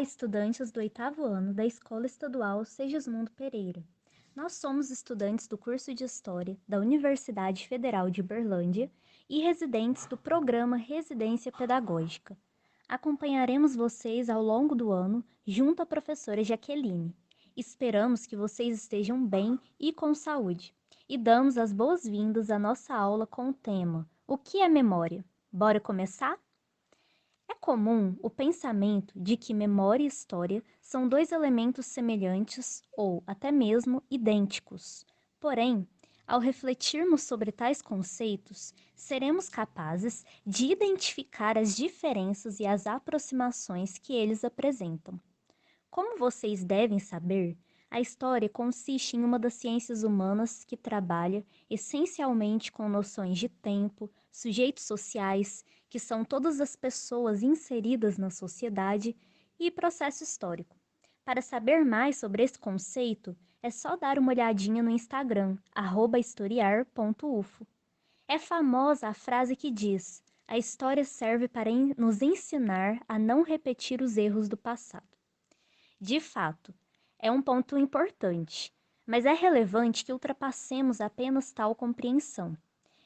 estudantes do oitavo ano da Escola Estadual Segismundo Pereira. Nós somos estudantes do curso de História da Universidade Federal de Berlândia e residentes do programa Residência Pedagógica. Acompanharemos vocês ao longo do ano junto à professora Jaqueline. Esperamos que vocês estejam bem e com saúde. E damos as boas-vindas à nossa aula com o tema O que é memória? Bora começar? É comum o pensamento de que memória e história são dois elementos semelhantes ou até mesmo idênticos. Porém, ao refletirmos sobre tais conceitos, seremos capazes de identificar as diferenças e as aproximações que eles apresentam. Como vocês devem saber, a história consiste em uma das ciências humanas que trabalha essencialmente com noções de tempo, sujeitos sociais, que são todas as pessoas inseridas na sociedade, e processo histórico. Para saber mais sobre esse conceito, é só dar uma olhadinha no Instagram, @historiar.ufo. É famosa a frase que diz: a história serve para nos ensinar a não repetir os erros do passado. De fato, é um ponto importante, mas é relevante que ultrapassemos apenas tal compreensão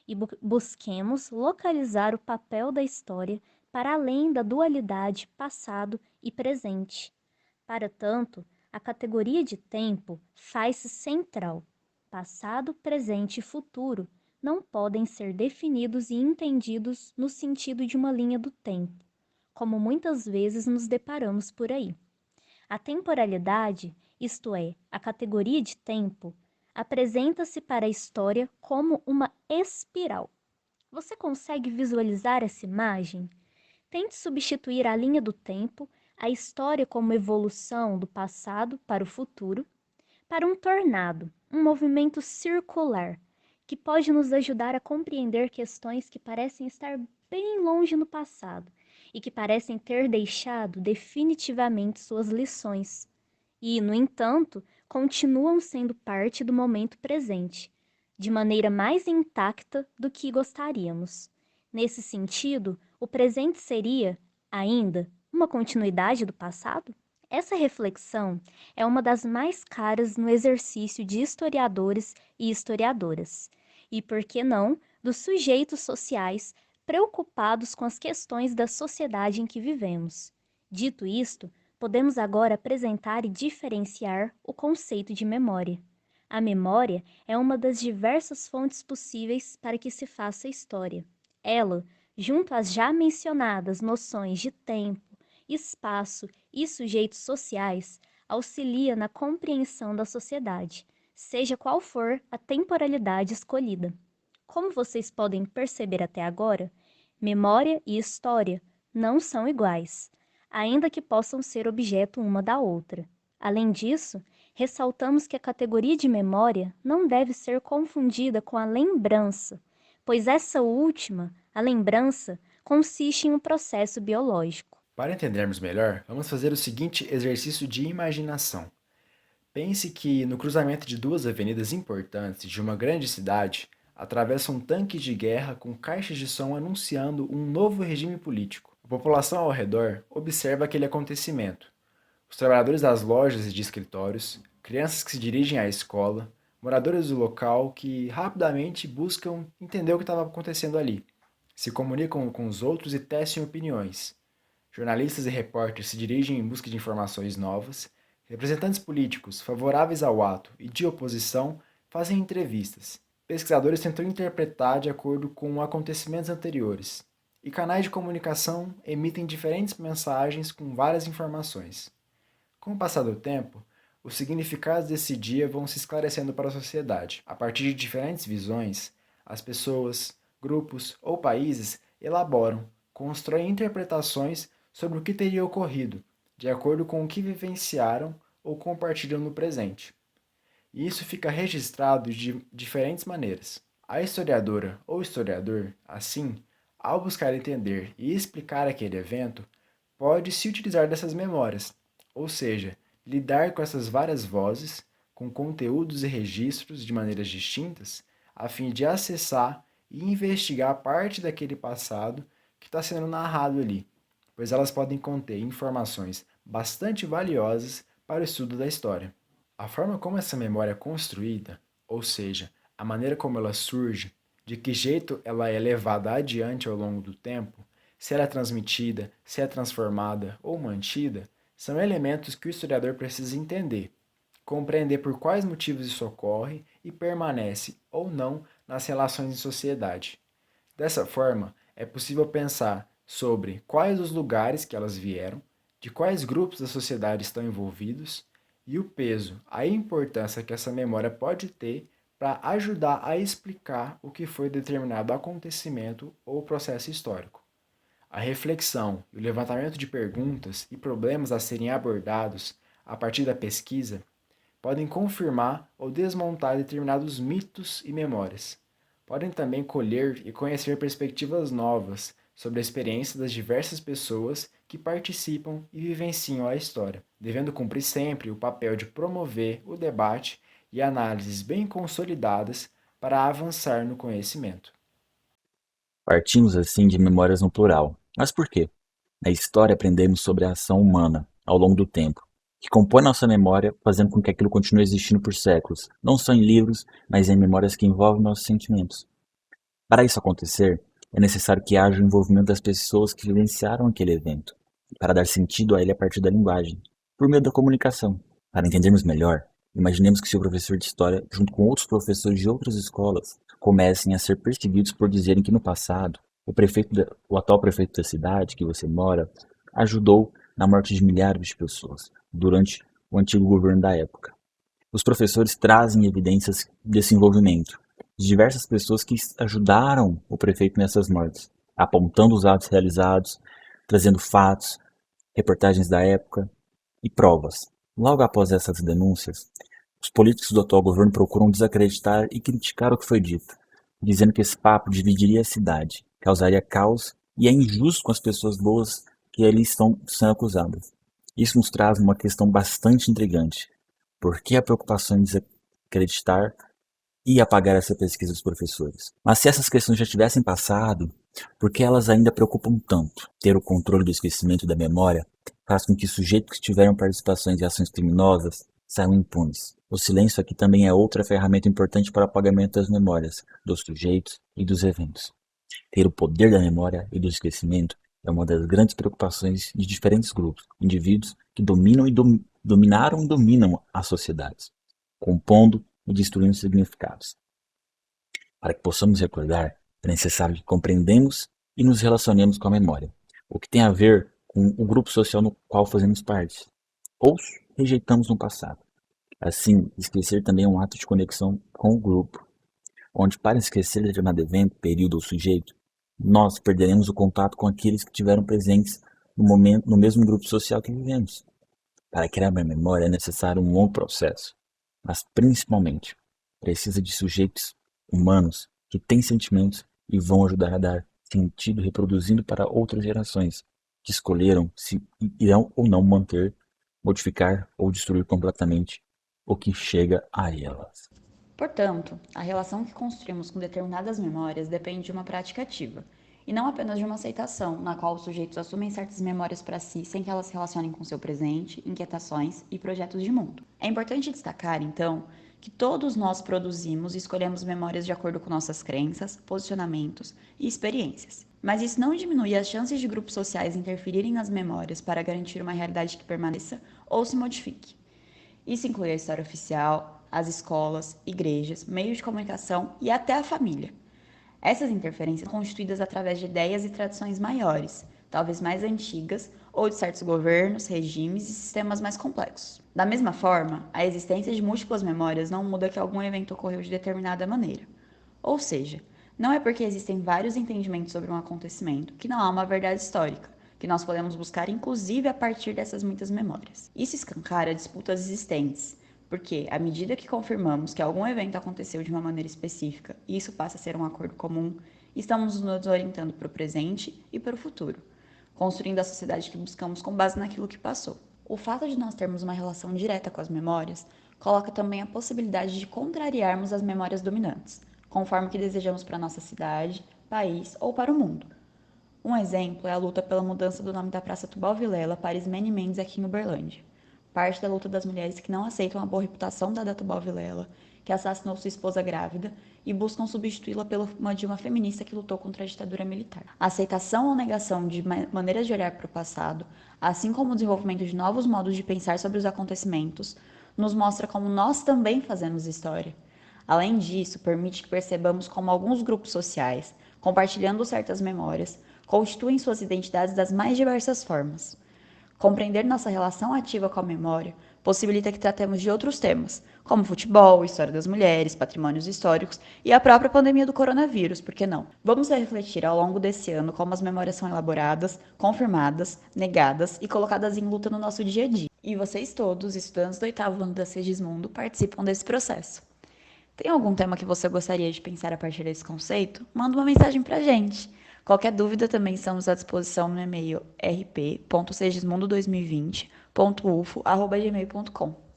e busquemos localizar o papel da história para além da dualidade passado e presente. Para tanto, a categoria de tempo faz-se central. Passado, presente e futuro não podem ser definidos e entendidos no sentido de uma linha do tempo, como muitas vezes nos deparamos por aí. A temporalidade, isto é, a categoria de tempo, apresenta-se para a história como uma espiral. Você consegue visualizar essa imagem? Tente substituir a linha do tempo, a história como evolução do passado para o futuro, para um tornado, um movimento circular, que pode nos ajudar a compreender questões que parecem estar bem longe no passado e que parecem ter deixado definitivamente suas lições. E, no entanto, continuam sendo parte do momento presente, de maneira mais intacta do que gostaríamos. Nesse sentido, o presente seria, ainda, uma continuidade do passado? Essa reflexão é uma das mais caras no exercício de historiadores e historiadoras, e, por que não, dos sujeitos sociais preocupados com as questões da sociedade em que vivemos. Dito isto, podemos agora apresentar e diferenciar o conceito de memória. A memória é uma das diversas fontes possíveis para que se faça história. Ela, junto às já mencionadas noções de tempo, espaço e sujeitos sociais, auxilia na compreensão da sociedade, seja qual for a temporalidade escolhida. Como vocês podem perceber até agora, memória e história não são iguais, ainda que possam ser objeto uma da outra. Além disso, ressaltamos que a categoria de memória não deve ser confundida com a lembrança, pois essa última, a lembrança, consiste em um processo biológico. Para entendermos melhor, vamos fazer o seguinte exercício de imaginação. Pense que no cruzamento de duas avenidas importantes de uma grande cidade, atravessa um tanque de guerra com caixas de som anunciando um novo regime político. A população ao redor observa aquele acontecimento. Os trabalhadores das lojas e de escritórios, crianças que se dirigem à escola, moradores do local que rapidamente buscam entender o que estava acontecendo ali, se comunicam com os outros e tecem opiniões. Jornalistas e repórteres se dirigem em busca de informações novas, representantes políticos favoráveis ao ato e de oposição fazem entrevistas, pesquisadores tentam interpretar de acordo com acontecimentos anteriores, e canais de comunicação emitem diferentes mensagens com várias informações. Com o passar do tempo, os significados desse dia vão se esclarecendo para a sociedade. A partir de diferentes visões, as pessoas, grupos ou países elaboram, constroem interpretações sobre o que teria ocorrido, de acordo com o que vivenciaram ou compartilham no presente. E isso fica registrado de diferentes maneiras. A historiadora ou historiador, assim, ao buscar entender e explicar aquele evento, pode se utilizar dessas memórias, ou seja, lidar com essas várias vozes, com conteúdos e registros de maneiras distintas, a fim de acessar e investigar parte daquele passado que está sendo narrado ali, pois elas podem conter informações bastante valiosas para o estudo da história. A forma como essa memória é construída, ou seja, a maneira como ela surge, de que jeito ela é levada adiante ao longo do tempo, se ela é transmitida, se é transformada ou mantida, são elementos que o historiador precisa entender, compreender por quais motivos isso ocorre e permanece ou não nas relações em sociedade. Dessa forma, é possível pensar sobre quais os lugares que elas vieram, de quais grupos da sociedade estão envolvidos e o peso, a importância que essa memória pode ter para ajudar a explicar o que foi determinado acontecimento ou processo histórico. A reflexão e o levantamento de perguntas e problemas a serem abordados a partir da pesquisa podem confirmar ou desmontar determinados mitos e memórias. Podem também colher e conhecer perspectivas novas sobre a experiência das diversas pessoas que participam e vivenciam a história, devendo cumprir sempre o papel de promover o debate e análises bem consolidadas para avançar no conhecimento. Partimos assim de memórias no plural. Mas por quê? Na história aprendemos sobre a ação humana ao longo do tempo, que compõe nossa memória, fazendo com que aquilo continue existindo por séculos, não só em livros, mas em memórias que envolvem nossos sentimentos. Para isso acontecer, é necessário que haja o envolvimento das pessoas que vivenciaram aquele evento, para dar sentido a ele a partir da linguagem, por meio da comunicação. Para entendermos melhor, imaginemos que seu professor de história, junto com outros professores de outras escolas, comecem a ser perseguidos por dizerem que no passado, o atual prefeito da cidade que você mora ajudou na morte de milhares de pessoas durante o antigo governo da época. Os professores trazem evidências desse envolvimento, de diversas pessoas que ajudaram o prefeito nessas mortes, apontando os atos realizados, trazendo fatos, reportagens da época e provas. Logo após essas denúncias, os políticos do atual governo procuram desacreditar e criticar o que foi dito, dizendo que esse papo dividiria a cidade, causaria caos e é injusto com as pessoas boas que ali estão sendo acusadas. Isso nos traz uma questão bastante intrigante. Por que a preocupação em desacreditar e apagar essa pesquisa dos professores? Mas se essas questões já tivessem passado, por que elas ainda preocupam tanto? Ter o controle do esquecimento e da memória faz com que sujeitos que tiveram participações em ações criminosas saiam impunes. O silêncio aqui também é outra ferramenta importante para o apagamento das memórias, dos sujeitos e dos eventos. Ter o poder da memória e do esquecimento é uma das grandes preocupações de diferentes grupos, indivíduos que dominam e dominaram e dominam as sociedades, compondo e destruindo significados. Para que possamos recordar, é necessário que compreendamos e nos relacionemos com a memória, o que tem a ver com o grupo social no qual fazemos parte, ou rejeitamos no passado. Assim, esquecer também é um ato de conexão com o grupo, onde para esquecer determinado evento, período ou sujeito, nós perderemos o contato com aqueles que tiveram presentes no mesmo grupo social que vivemos. Para criar uma memória é necessário um longo processo, mas principalmente precisa de sujeitos humanos que têm sentimentos e vão ajudar a dar sentido reproduzindo para outras gerações que escolheram se irão ou não manter, modificar ou destruir completamente o que chega a elas. Portanto, a relação que construímos com determinadas memórias depende de uma prática ativa, e não apenas de uma aceitação, na qual os sujeitos assumem certas memórias para si sem que elas se relacionem com seu presente, inquietações e projetos de mundo. É importante destacar, então, que todos nós produzimos e escolhemos memórias de acordo com nossas crenças, posicionamentos e experiências. Mas isso não diminui as chances de grupos sociais interferirem nas memórias para garantir uma realidade que permaneça ou se modifique. Isso inclui a história oficial, as escolas, igrejas, meios de comunicação e até a família. Essas interferências são constituídas através de ideias e tradições maiores, talvez mais antigas, ou de certos governos, regimes e sistemas mais complexos. Da mesma forma, a existência de múltiplas memórias não muda que algum evento ocorreu de determinada maneira. Ou seja, não é porque existem vários entendimentos sobre um acontecimento que não há uma verdade histórica, que nós podemos buscar inclusive a partir dessas muitas memórias. Isso escancara disputas existentes, porque, à medida que confirmamos que algum evento aconteceu de uma maneira específica e isso passa a ser um acordo comum, estamos nos orientando para o presente e para o futuro, construindo a sociedade que buscamos com base naquilo que passou. O fato de nós termos uma relação direta com as memórias coloca também a possibilidade de contrariarmos as memórias dominantes, conforme o que desejamos para a nossa cidade, país ou para o mundo. Um exemplo é a luta pela mudança do nome da Praça Tubal Vilela para Ismene Mendes aqui em Uberlândia. Parte da luta das mulheres que não aceitam a boa reputação dada a Tubal Vilela, que assassinou sua esposa grávida, e buscam substituí-la pela de uma feminista que lutou contra a ditadura militar. A aceitação ou negação de maneiras de olhar para o passado, assim como o desenvolvimento de novos modos de pensar sobre os acontecimentos, nos mostra como nós também fazemos história. Além disso, permite que percebamos como alguns grupos sociais, compartilhando certas memórias, constituem suas identidades das mais diversas formas. Compreender nossa relação ativa com a memória possibilita que tratemos de outros temas, como futebol, história das mulheres, patrimônios históricos e a própria pandemia do coronavírus, por que não? Vamos refletir ao longo desse ano como as memórias são elaboradas, confirmadas, negadas e colocadas em luta no nosso dia a dia. E vocês todos, estudantes do 8º ano da Segismundo, participam desse processo. Tem algum tema que você gostaria de pensar a partir desse conceito? Manda uma mensagem pra gente. Qualquer dúvida também estamos à disposição no e-mail rp.segismundo2020.ufo@gmail.com.